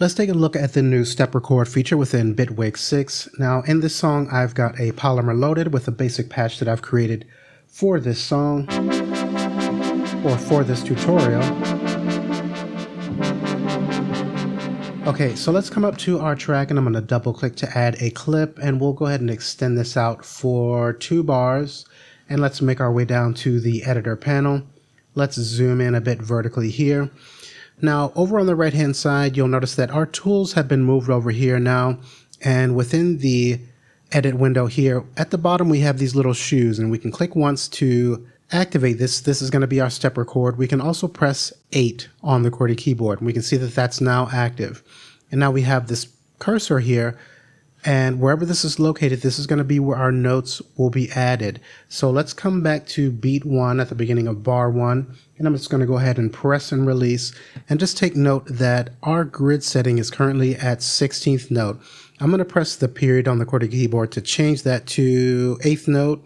Let's take a look at the new step record feature within Bitwig 6. Now in this song I've got a polymer loaded with a basic patch that I've created for this song or for this tutorial. Okay, so let's come up to our track and I'm going to double click to add a clip, and we'll go ahead and extend this out for 2 bars, and let's make our way down to the editor panel. Let's zoom in a bit vertically here. Now over on the right hand side you'll notice that our tools have been moved over here now, and within the edit window here at the bottom we have these little shoes, and we can click once to activate this. This is going to be our step record. We can also press 8 on the QWERTY keyboard and we can see that that's now active. And now we have this cursor here, and wherever this is located, this is going to be where our notes will be added. So let's come back to beat 1 at the beginning of bar 1, and I'm just going to go ahead and press and release, and just take note that our grid setting is currently at 16th note. I'm going to press the period on the QWERTY keyboard to change that to 8th note,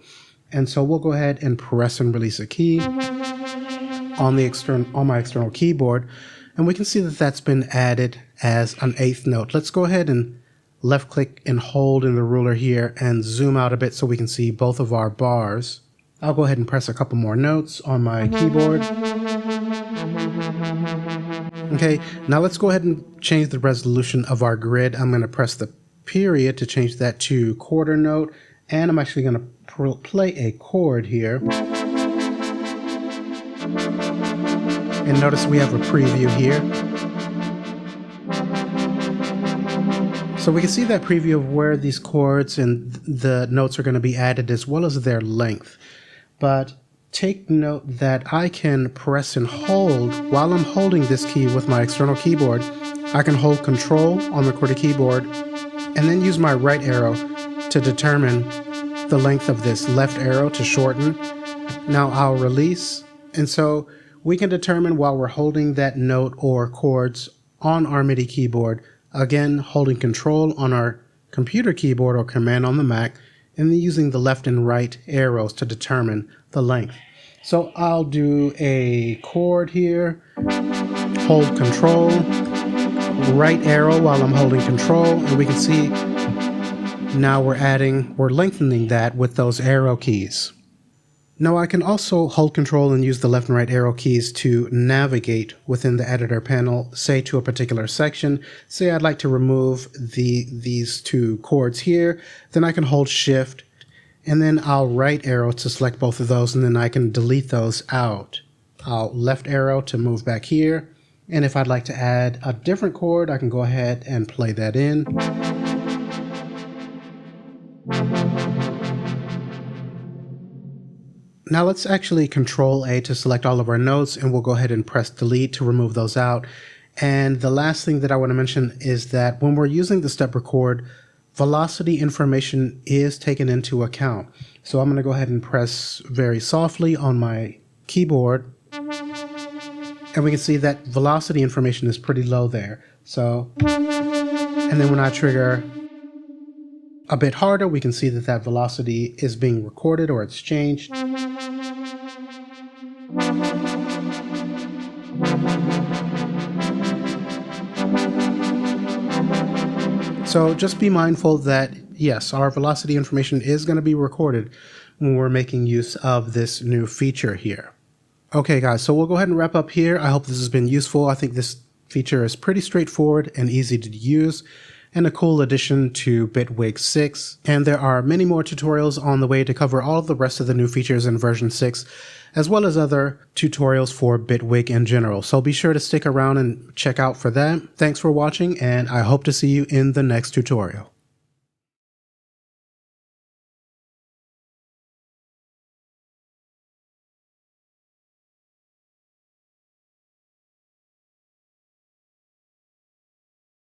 and so we'll go ahead and press and release a key on my external keyboard, and we can see that that's been added as an 8th note. Let's go ahead and left click and hold in the ruler here and zoom out a bit so we can see both of our bars. I'll go ahead and press a couple more notes on my keyboard. Okay, now let's go ahead and change the resolution of our grid. I'm going to press the period to change that to quarter note, and I'm actually going to play a chord here. And notice we have a preview here. So we can see that preview of where these chords and the notes are going to be added, as well as their length. But take note that I can press and hold while I'm holding this key with my external keyboard. I can hold Control on the QWERTY keyboard and then use my right arrow to determine the length of this left arrow to shorten. Now I'll release, and so we can determine while we're holding that note or chords on our MIDI keyboard, again holding Control on our computer keyboard or Command on the Mac, and then using the left and right arrows to determine the length. So I'll do a chord here, hold Control, right arrow while I'm holding Control, and we can see now we're lengthening that with those arrow keys. Now I can also hold Control and use the left and right arrow keys to navigate within the editor panel, say to a particular section. Say I'd like to remove these 2 chords here, then I can hold Shift and then I'll right arrow to select both of those, and then I can delete those out. I'll left arrow to move back here, and if I'd like to add a different chord, I can go ahead and play that in. Now let's actually Control A to select all of our notes, and we'll go ahead and press Delete to remove those out. And the last thing that I want to mention is that when we're using the step record, velocity information is taken into account. So I'm going to go ahead and press very softly on my keyboard, and we can see that velocity information is pretty low there. So, and then when I trigger a bit harder, we can see that that velocity is being recorded, or it's changed. So just be mindful that yes, our velocity information is going to be recorded when we're making use of this new feature here. Okay guys, so we'll go ahead and wrap up here. I hope this has been useful. I think this feature is pretty straightforward and easy to use, and a cool addition to Bitwig 6. And there are many more tutorials on the way to cover all of the rest of the new features in version 6, as well as other tutorials for Bitwig in general. So be sure to stick around and check out for that. Thanks for watching, and I hope to see you in the next tutorial.